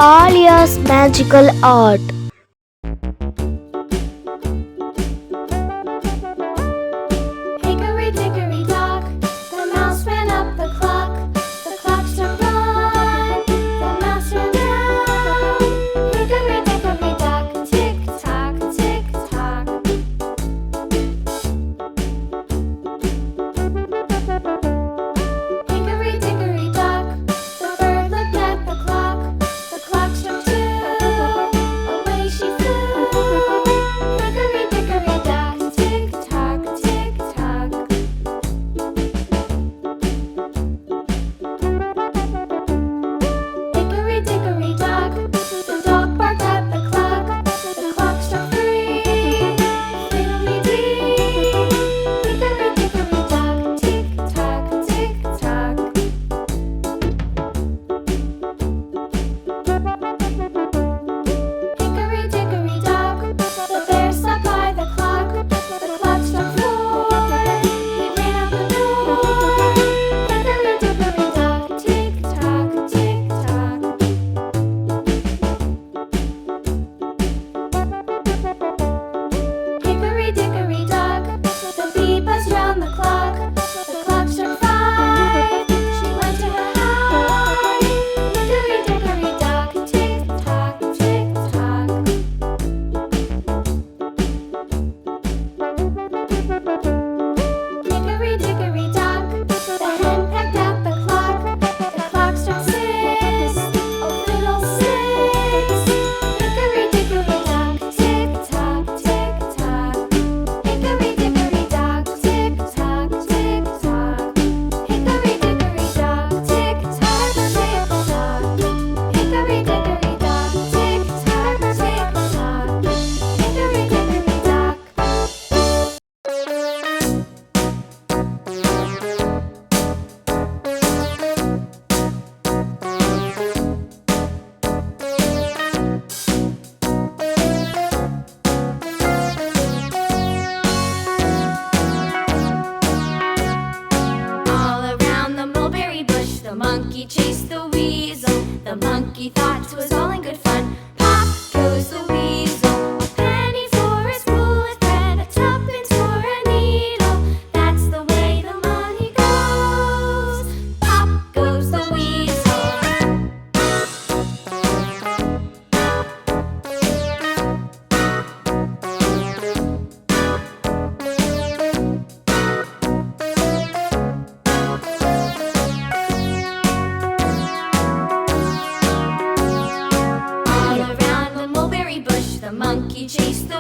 Alias magical art. Hickory dickory dock, the mouse ran up the clock. The clock struck one, the mouse ran down. Hickory dickory dock, tick tock, tick tock. Hickory dickory dock, the bird looked at the clock. The clock struck two, away she flew. Hickory dickory dock, tick tock, tick tock. Hickory dickory dock, the dog barked at the clock. The clock struck three, fiddly-dee. Hickory dickory dock, tick tock, tick tock. Hickory dickory dock, the bear slept by the clock. The clock struck four, he ran out the door. Hickory dickory dock, tick tock, tick tock. Hickory dickory dock, the bee buzzed round the clock. The clock struck five, she went to her hive. Hickory dickory dock, tick tock, tick tock. Hickory dickory dock, the hen pecked at the clock. The clock struck six, oh fiddle-sticks. Hickory dickory dock, tick tock, tick tock. Hickory dickory dock, tick tock, tick tock. Hickory dickory dock, tick tock, tick tock. Hickory dickory dock, tick tock, tick tock. Hickory dickory dock. All around the mulberry bush, the monkey chased the weasel. The monkey thought 'twas all in good fun. Pop goes the weasel. A penny for a spool of thread, a tuppence for a needle. That's the way the money goes. Pop goes the weasel. All around the mulberry bush, the monkey chased the